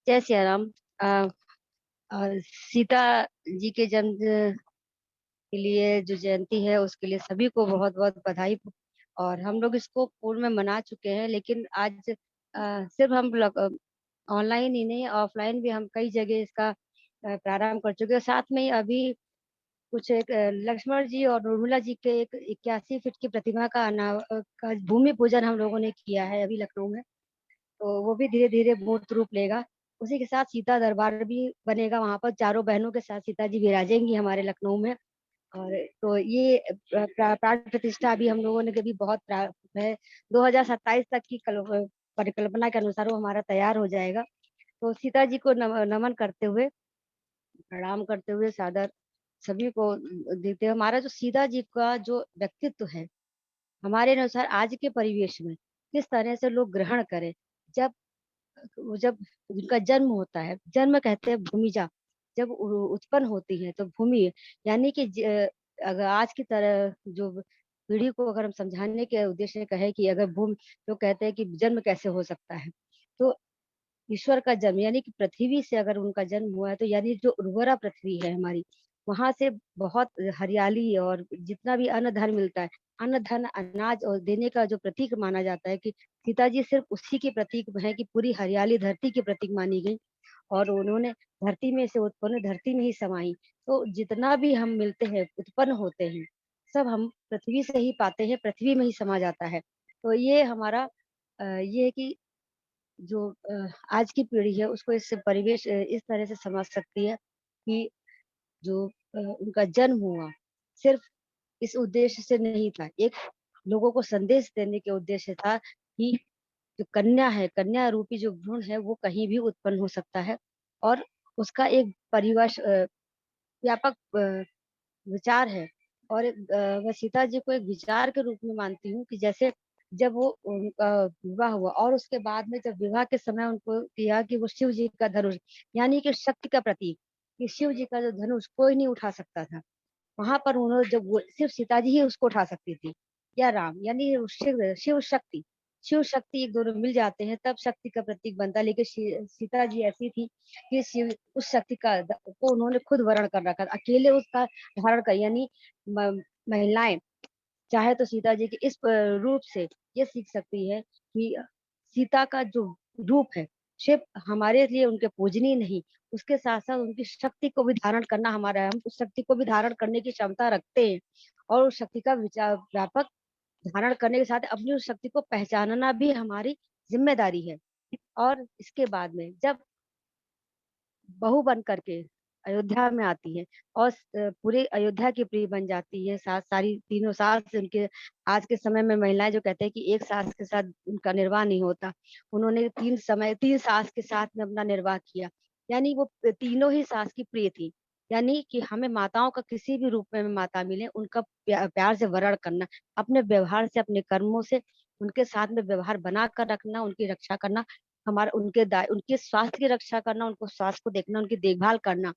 जय सिया राम। अ, सीता जी के जन्म के लिए जो जयंती है उसके लिए सभी को बहुत बहुत बधाई। और हम लोग इसको पूर्व में मना चुके हैं, लेकिन आज सिर्फ हम ऑनलाइन ही नहीं, ऑफलाइन भी हम कई जगह इसका प्रारंभ कर चुके हैं। साथ में ही अभी कुछ एक लक्ष्मण जी और उर्मिला जी के एक 81 फीट की प्रतिमा का भूमि पूजन हम लोगों ने किया है अभी लखनऊ में। तो वो भी धीरे धीरे मूर्त रूप लेगा। उसी के साथ सीता दरबार भी बनेगा, वहां पर चारों बहनों के साथ सीता जी विराजेंगी हमारे लखनऊ में। और तो ये प्राण प्रतिष्ठा अभी हम लोगों ने कभी है 2027 तक की परिकल्पना के अनुसार वो हमारा तैयार हो जाएगा। तो सीता जी को नमन करते हुए, प्रणाम करते हुए सादर सभी को देते हुए, हमारा जो सीता जी का जो व्यक्तित्व है, हमारे अनुसार आज के परिवेश में किस तरह से लोग ग्रहण करें। जब जब उनका जन्म होता है, जन्म कहते हैं भूमिजा, जब उत्पन्न होती है तो भूमि, यानी कि अगर आज की तरह जो पीढ़ी को अगर हम समझाने के उद्देश्य से कहे कि अगर भूमि, तो कहते हैं कि जन्म कैसे हो सकता है। तो ईश्वर का जन्म यानी कि पृथ्वी से अगर उनका जन्म हुआ है, तो यानी जो उर्वरा पृथ्वी है हमारी, वहां से बहुत हरियाली और जितना भी अन्न धन मिलता है, अन्न धन अनाज और देने का जो प्रतीक माना जाता है, कि सीता जी सिर्फ उसी के प्रतीक है, कि पूरी हरियाली धरती के प्रतीक मानी गई। और उन्होंने धरती में से उत्पन्न, धरती में ही समाई। तो जितना भी हम मिलते हैं, उत्पन्न होते हैं, सब हम पृथ्वी से ही पाते हैं, पृथ्वी में ही समा जाता है। तो ये हमारा ये है कि जो आज की पीढ़ी है उसको इस परिवेश इस तरह से समझ सकती है कि जो उनका जन्म हुआ सिर्फ इस उद्देश्य से नहीं था, एक लोगों को संदेश देने के उद्देश्य था कि जो कन्या है, कन्या रूपी जो भ्रूण है, वो कहीं भी उत्पन्न हो सकता है। और उसका एक परिवेश व्यापक विचार है। और मैं सीता जी को एक विचार के रूप में मानती हूँ कि जैसे जब वो उनका विवाह हुआ और उसके बाद में जब विवाह के समय उनको किया कि वो शिव जी का धनुष, यानी कि शक्ति का प्रतीक, कि शिव जी का जो धनुष कोई नहीं उठा सकता था, वहां पर उन्होंने जब वो सिर्फ सीता जी ही उसको उठा सकती थी, या राम, यानी शिव शिव शक्ति, शिव शक्ति एक दोनों मिल जाते हैं तब शक्ति का प्रतीक बनता है। लेकिन सीता जी ऐसी थी कि शिव उस शक्ति को उन्होंने खुद वर्ण कर रखा था, अकेले उसका धारण कर, यानी महिलाएं चाहे तो सीता जी के इस रूप से ये सीख सकती है कि सीता का जो रूप है सिर्फ हमारे लिए उनके पूजनीय नहीं, उसके साथ साथ उनकी शक्ति को भी धारण करना हमारा है, हम उस शक्ति को भी धारण करने की क्षमता रखते हैं। और उस शक्ति का विचार व्यापक धारण करने के साथ अपनी उस शक्ति को पहचानना भी हमारी जिम्मेदारी है। और इसके बाद में जब बहू बन करके अयोध्या में आती है और पूरे अयोध्या की प्रिय बन जाती है, सास सारी तीनों सास उनके, आज के समय में महिलाएं जो कहते हैं कि एक सास के साथ उनका निर्वाह नहीं होता, उन्होंने तीन सास के साथ में अपना निर्वाह किया। यानी वो तीनों ही सास की प्रिय थी। यानी कि हमें माताओं का किसी भी रूप में हमें माता मिले, उनका प्यार से वरण करना, अपने व्यवहार से, अपने कर्मों से उनके साथ में व्यवहार बना कर रखना, उनकी रक्षा करना, हमारा उनके स्वास्थ्य की रक्षा करना, उनको स्वास्थ्य को देखना, उनकी देखभाल करना।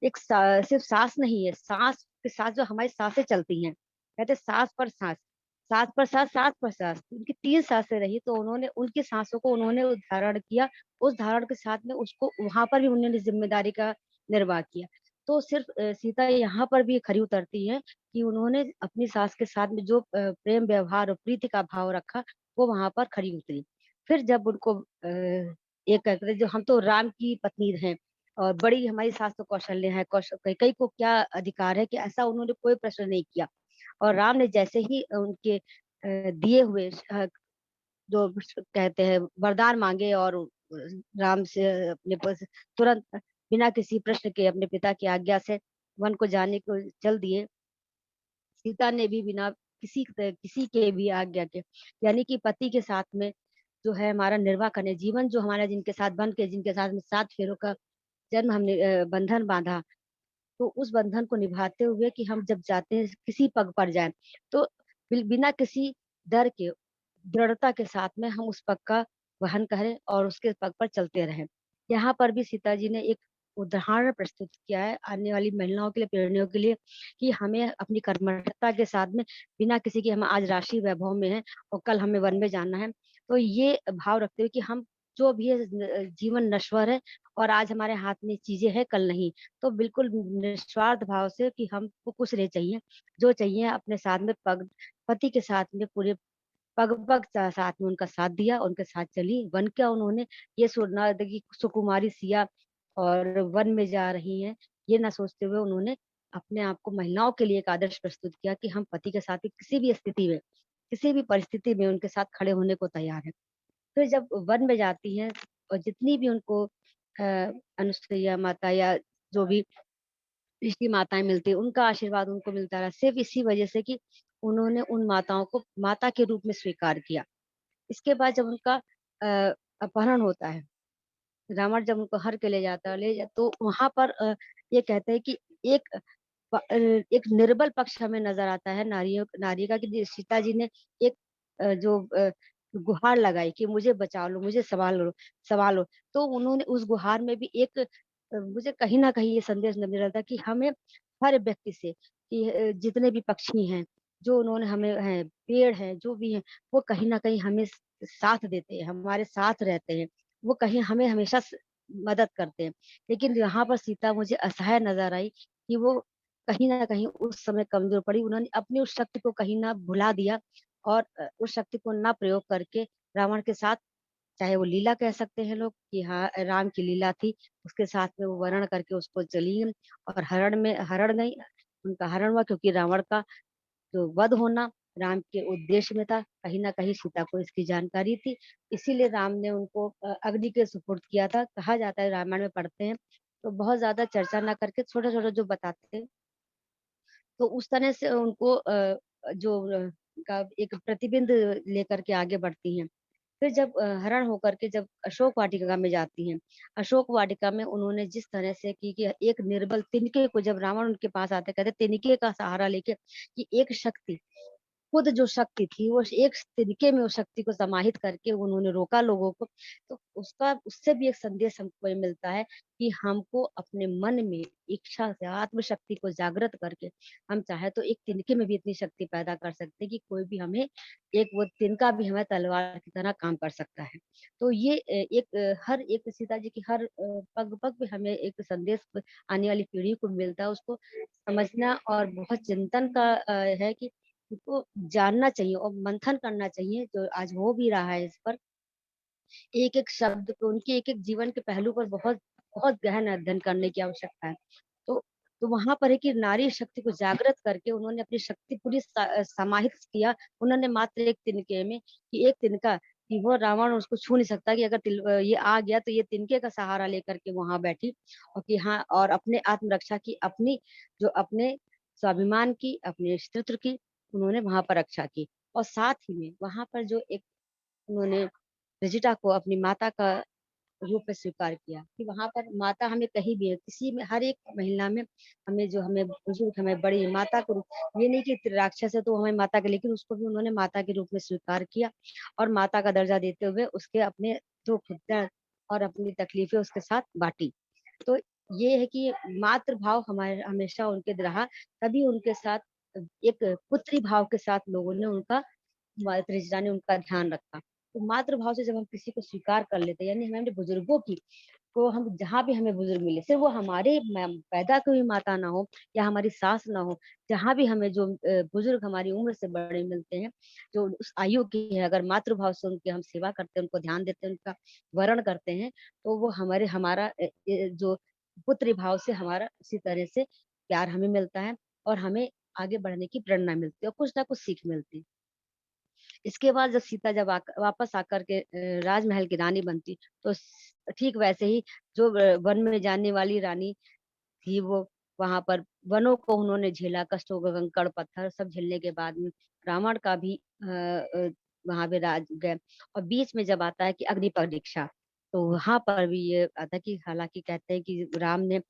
सिर्फ सांस नहीं है, सांस के साथ जो हमारी सांसें चलती हैं, कहते सांस पर सांस, सांस पर सांस, सांस पर सांस, उनकी तीन सांसें रही, तो उन्होंने उनकी सांसों को उन्होंने धारण किया। उस धारण के साथ में उसको वहां पर भी उन्होंने जिम्मेदारी का निर्वाह किया। तो सिर्फ सीता यहाँ पर भी खरी उतरती है कि उन्होंने अपनी सास के साथ में जो प्रेम व्यवहार और प्रीति का भाव रखा, वो वहां पर खरी उतरी। फिर जब उनको ये कहते, जो हम तो राम की पत्नी हैं और बड़ी हमारी सास तो कौशल्य है, कैकई को क्या अधिकार है, कि ऐसा उन्होंने कोई प्रश्न नहीं किया। और राम ने जैसे ही उनके दिए हुए जो कहते हैं वरदान मांगे, और राम से अपने तुरंत बिना किसी प्रश्न के अपने पिता की आज्ञा से वन को जाने को चल दिए। सीता ने भी बिना किसी के भी आज्ञा के, यानी कि पति के साथ में जो है हमारा निर्वाह करने, जीवन जो हमारा जिनके साथ बन के, जिनके साथ में 7 फेरों का जन्म हमने बंधन बांधा, तो उस बंधन को निभाते हुए कि हम जब जाते हैं किसी पग पर जाएं, तो बिना किसी डर के, दृढ़ता के साथ में हम उस पग का वहन करें और उसके पग पर चलते रहें। यहाँ पर भी सीता जी ने एक उदाहरण प्रस्तुत किया है आने वाली महिलाओं के लिए, पीढ़ियों के लिए, कि हमें अपनी कर्मठता के साथ में, बिना किसी की, हम आज राशि वैभव में हैं और कल हमें वन में जाना है, तो ये भाव रखते हुए कि हम जो भी है जीवन नश्वर है और आज हमारे हाथ में चीज़ें हैं, कल नहीं। तो बिल्कुल निस्वार्थ भाव से कि हमको कुछ नहीं चाहिए, जो चाहिए अपने साथ में पति के साथ में पूरे पग-पग साथ में उनका साथ दिया, उनके साथ चली। वन का उन्होंने ये सोचना था कि सुकुमारी सिया और वन में जा रही हैं, ये ना सोचते हुए उन्होंने अपने आप को महिलाओं के लिए एक आदर्श प्रस्तुत किया कि हम पति के साथ ही किसी भी स्थिति में, किसी भी परिस्थिति में उनके साथ खड़े होने को तैयार हैं। फिर जब वन में जाती हैं और जितनी भी उनको अनुसुईया माता या जो भी ऋषि माताएँ मिलती हैं, उनका आशीर्वाद उनको मिलता रहा, सिर्फ़ इसी वजह से कि उन्होंने उन माताओं को माता के रूप में स्वीकार किया। इसके बाद जब उनका अपहरण होता है, रावण जब उनको हर के ले जाता है, तो वहाँ पर ये कहते हैं कि एक एक निर्बल पक्ष हमें नज़र आता है नारी का कि सीता जी ने एक गुहार लगाई कि मुझे बचा लो, मुझे सँभालो। तो उन्होंने उस गुहार में भी एक मुझे कहीं न कहीं ये संदेश मिल रहा था कि हमें हर व्यक्ति से कि जितने भी पक्षी हैं, जो उन्होंने हमें हैं, पेड़ हैं, जो भी हैं, वो कहीं न कहीं हमें साथ देते हैं, हमारे साथ रहते हैं। वो कहीं हमें हमेशा मदद करते हैं। लेकिन यहाँ पर सीता मुझे असहाय नज़र आई कि वो कहीं न कहीं उस समय कमज़ोर पड़ी। उन्होंने अपनी उस शक्ति को कहीं न भुला दिया और उस शक्ति को ना प्रयोग करके रावण के साथ चाहे वो लीला कह सकते हैं लोग कि हाँ, राम की लीला थी, उसके साथ में वो वर्ण करके उसको चली गईं और हरण नहीं, उनका हरण हुआ क्योंकि रावण का जो वध होना राम के उद्देश्य में था, कहीं न कहीं सीता को इसकी जानकारी थी। इसीलिए राम ने उनको अग्नि के सुपुर्द किया था। कहा जाता है रामायण में पढ़ते हैं, तो बहुत ज़्यादा चर्चा ना करके छोटा-छोटा जो बताते हैं, तो उस तरह से उनको जो का एक प्रतिबिंब लेकर के आगे बढ़ती हैं। फिर जब हरण होकर के जब अशोक वाटिका में जाती हैं, अशोक वाटिका में उन्होंने जिस तरह से की कि एक निर्बल तिनके को जब रावण उनके पास आते कहते तिनके का सहारा लेके कि एक शक्ति खुद जो शक्ति थी वो एक तिनके में उस शक्ति को समाहित करके उन्होंने रोका लोगों को। तो उसका उससे भी एक संदेश हमको ये मिलता है कि हमको अपने मन में इच्छा से आत्मशक्ति को जागृत करके हम चाहे तो एक तिनके में भी इतनी शक्ति पैदा कर सकते हैं कि कोई भी हमें एक वो तिनका भी हमें तलवार की तरह काम कर सकता है। तो ये हर एक सीता जी की हर पग-पग पे हमें एक संदेश आने वाली पीढ़ी को मिलता है, उसको समझना और बहुत चिंतन का है कि उनको जानना चाहिए और मंथन करना चाहिए, जो आज हो भी रहा है इस पर। एक-एक शब्द को उनके एक-एक जीवन के पहलू पर बहुत बहुत गहन अध्ययन करने की आवश्यकता है। तो तो वहाँ पर है कि नारी शक्ति को जागृत करके उन्होंने अपनी शक्ति पूरी समाहित किया। उन्होंने मात्र एक तिनके में कि एक तिनका कि वो रावण उसको छू नहीं सकता कि अगर ये आ गया तो ये तिनके का सहारा लेकर के वहाँ बैठी और कि हाँ और अपने आत्मरक्षा की, अपनी जो अपने स्वाभिमान की, अपने अस्तित्व की उन्होंने वहाँ पर रक्षा की। और साथ ही में वहाँ पर जो एक उन्होंने रजिटा को अपनी माता का रूप में स्वीकार किया कि वहाँ पर माता हमें कहीं भी है, किसी में हर एक महिला में हमें जो हमें बुजुर्ग हमें बड़ी माता के रूप ये नहीं कि राक्षस है तो हमें माता के लेकिन उसको भी उन्होंने माता के रूप में स्वीकार किया और माता का दर्जा देते हुए उसके अपने जो खुद दर्द और अपनी तकलीफें उसके साथ बाँटी। तो ये है कि मातृ भाव हमारे हमेशा उनके रहा, तभी उनके साथ एक पुत्री भाव के साथ लोगों ने उनका मातृजा ने उनका ध्यान रखा। तो मातृभाव से जब हम किसी को स्वीकार कर लेते हैं, यानी हमें अपने बुजुर्गों की को हम जहाँ भी हमें बुजुर्ग मिले, सिर्फ वो हमारे पैदा की हुई माता ना हो या हमारी सास ना हो, जहाँ भी हमें जो बुजुर्ग हमारी उम्र से बड़े मिलते हैं, जो उस आयु की है, अगर मातृभाव से उनकी हम सेवा करते हैं, उनको ध्यान देते हैं, उनका वरण करते हैं, तो वो हमारा जो पुत्री भाव से हमारा इसी तरह से प्यार हमें मिलता है और हमें आगे बढ़ने की प्रेरणा मिलती है और कुछ ना कुछ सीख मिलती है। इसके बाद जब सीता जब वापस आकर के राजमहल की रानी बनती, तो ठीक वैसे ही जो वन में जाने वाली रानी थी वो वहाँ पर वनों को उन्होंने झेला, कष्टों को कंकड़ पत्थर सब झेलने के बाद में रावण का भी वहाँ पे राज गए और बीच में जब आता है कि अग्नि परीक्षा, तो वहाँ पर भी ये आता है कि हालाँकि कहते हैं कि राम ने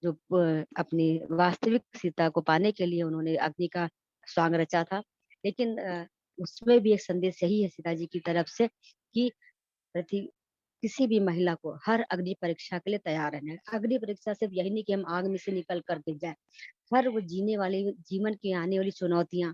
जो अपनी वास्तविक सीता को पाने के लिए उन्होंने अग्नि का स्वांग रचा था। लेकिन उसमें भी एक संदेश यही है सीता जी की तरफ से कि प्रति किसी भी महिला को हर अग्नि परीक्षा के लिए तैयार रहना है। अग्नि परीक्षा सिर्फ यही नहीं कि हम आग में से निकल कर गिर जाएँ। हर वो जीने वाली जीवन की आने वाली चुनौतियाँ,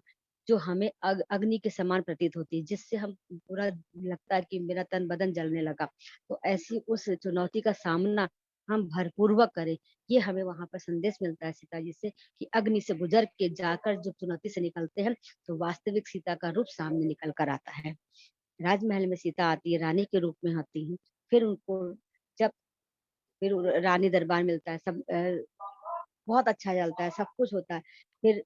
जो हमें अग्नि के समान प्रतीत होती है, जिससे हम पूरा लगता है कि मेरा तन बदन जलने लगा। तो ऐसी उस चुनौती का सामना हम भरपूर्वक करें, ये हमें वहाँ पर संदेश मिलता है सीता जी से, कि अग्नि से गुजर के जाकर जब चुनौती से निकलते हैं, तो वास्तविक सीता का रूप सामने निकल कर आता है। राजमहल में सीता आती है, रानी के रूप में आती है। फिर उनको जब फिर रानी दरबार मिलता है, सब बहुत अच्छा चलता है, सब कुछ होता है। फिर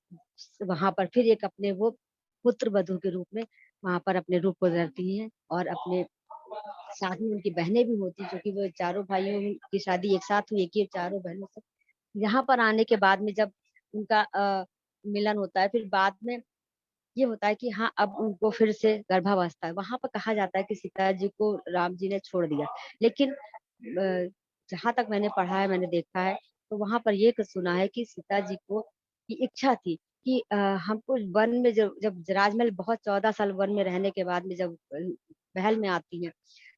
वहाँ पर फिर एक अपने वो पुत्र वधू के रूप में वहाँ पर अपने रूप को धरती हैं, और अपने साथ में उनकी बहनें भी होती हैं, क्योंकि वो चारों भाइयों की शादी एक साथ हुई कि चारों बहनों से। यहाँ पर आने के बाद में जब उनका मिलन होता है, फिर बाद में ये होता है कि हाँ, अब उनको फिर से गर्भावस्था है। वहाँ पर कहा जाता है कि सीता जी को राम जी ने छोड़ दिया। लेकिन जहाँ तक मैंने पढ़ा है, मैंने देखा है, तो वहाँ पर ये सुना है कि सीता जी को की इच्छा थी कि हमको वन में जब जब राजमहल बहुत 14 साल वन में रहने के बाद में जब महल में आती हैं,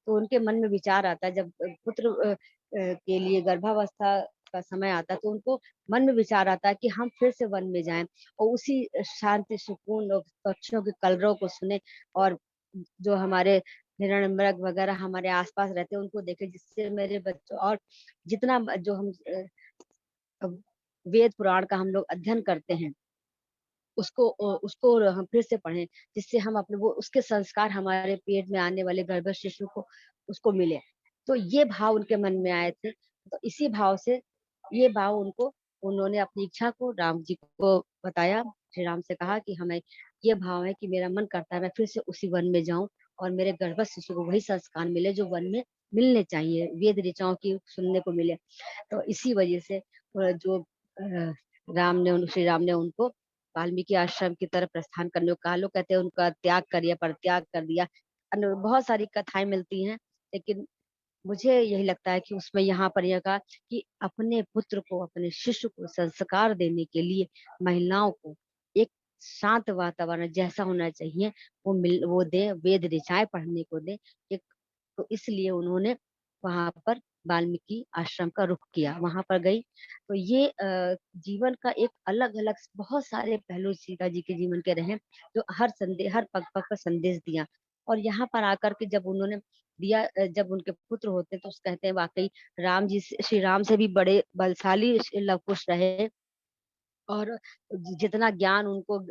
तो उनके मन में विचार आता है, जब पुत्र के लिए गर्भावस्था का समय आता है, तो उनको मन में विचार आता है कि हम फिर से वन में जाएँ और उसी शांति, सुकून और पक्षियों के कलरव को सुने, और जो हमारे हिरण, मृग वगैरह हमारे आस-पास रहते हैं, उनको देखें, जिससे मेरे बच्चों और जितना जो हम वेद पुराण का हम लोग अध्ययन करते हैं, उसको हम फिर से पढ़ें, जिससे हम अपने वो उसके संस्कार हमारे पेट में आने वाले गर्भ शिशु को उसको मिले। तो ये भाव उनके मन में आए थे। तो इसी भाव से ये भाव उन्होंने अपनी इच्छा को राम जी को बताया। श्री राम से कहा कि हमें ये भाव है कि मेरा मन करता है मैं फिर से उसी वन में जाऊँ, और मेरे गर्भ शिशु को वही संस्कार मिले जो वन में मिलने चाहिए, वेद ऋचाओं की सुनने को मिले। तो इसी वजह से जो श्री राम ने उनको वाल्मीकि आश्रम की तरफ प्रस्थान करने को कहा। लोग कहते हैं उनका त्याग करिए, परित्याग कर दिया। बहुत सारी कथाएं मिलती हैं, लेकिन मुझे यही लगता है कि उसमें यहाँ पर यह कहा कि अपने पुत्र को, अपने शिशु को संस्कार देने के लिए महिलाओं को एक शांत वातावरण जैसा होना चाहिए, वो दे, वेद ऋचाएं पढ़ने को दे। एक तो इसलिए उन्होंने वहां पर वाल्मीकि आश्रम का रुख किया, वहां पर गई। तो ये जीवन का एक अलग अलग बहुत सारे पहलू सीता जी के जीवन के रहे, जो हर पग पग पर संदेश दिया। और यहाँ पर आकर के जब उन्होंने दिया, जब उनके पुत्र होते तो कहते हैं वाकई श्री राम से भी बड़े बलशाली लव कुश रहे। और जितना ज्ञान उनको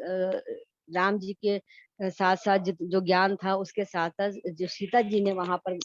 राम जी के साथ साथ जो ज्ञान था, उसके साथ साथ जो सीता जी ने वहां पर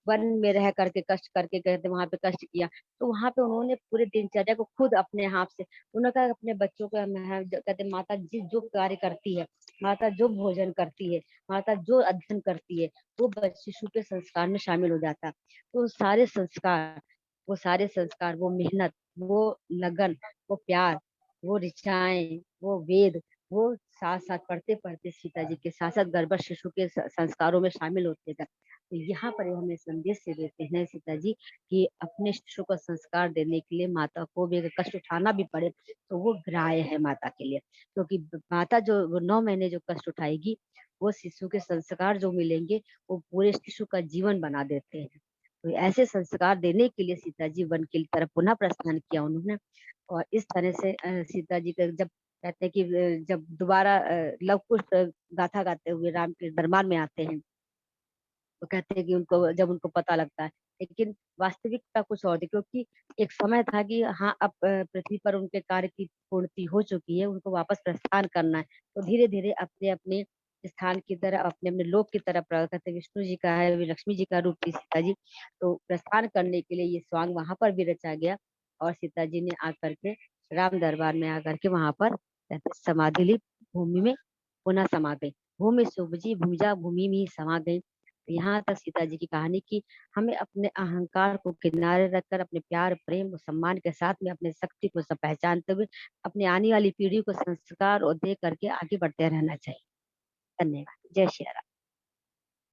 वन में रह करके कष्ट करके गए थे, वहां पे कष्ट किया, तो वहां पे उन्होंने पूरे दिनचर्या को खुद अपने हाथ से, उन्होंने कहा अपने बच्चों को कहते माता जी जो कार्य करती है, माता जो भोजन करती है, माता जो अध्ययन करती है, वो शिशु के संस्कार में शामिल हो जाता। तो सारे संस्कार, वो मेहनत, वो लगन, वो प्यार, वो ऋचाएं, वो वेद, वो साथ साथ पढ़ते पढ़ते सीता जी के साथ साथ गर्भ शिशु के संस्कारों में शामिल होते गए। तो यहाँ पर ये हमें संदेश से देते हैं सीता जी कि अपने शिशु को संस्कार देने के लिए माता को भी अगर कष्ट उठाना भी पड़े, तो वो ग्राह्य है माता के लिए, क्योंकि माता जो वो 9 महीने जो कष्ट उठाएगी, वो शिशु के संस्कार जो मिलेंगे, वो पूरे शिशु का जीवन बना देते हैं। तो ऐसे संस्कार देने के लिए सीता जी वन की तरफ पुनः प्रस्थान किया उन्होंने। और इस तरह से सीता जी का जब कहते हैं कि जब दोबारा लव कुश गाथा गाते हुए राम के दरबार में आते हैं, तो कहते हैं कि उनको जब उनको पता लगता है, लेकिन वास्तविकता कुछ और थी, क्योंकि एक समय था कि हाँ, अब पृथ्वी पर उनके कार्य की पूर्ति हो चुकी है, उनको वापस प्रस्थान करना है। तो धीरे धीरे अपने अपने स्थान की तरह, अपने अपने लोक की तरफ कहते हैं विष्णु जी का है, लक्ष्मी जी का रूप थी सीता जी। तो प्रस्थान करने के लिए ये स्वांग वहां पर भी रचा गया, और सीता जी ने आकर के राम दरबार में आकर के वहां पर कहते हैं समाधि ली, भूमि में पुनः समा गई। भूमि सुभजी भूजा भूमि में ही समा गई। यहाँ तक सीता जी की कहानी की हमें अपने अहंकार को किनारे रखकर अपने प्यार, प्रेम और सम्मान के साथ में अपने शक्ति को सब पहचानते हुए अपनी आने वाली पीढ़ी को संस्कार और दे करके आगे बढ़ते रहना चाहिए। धन्यवाद। जय श्री राम।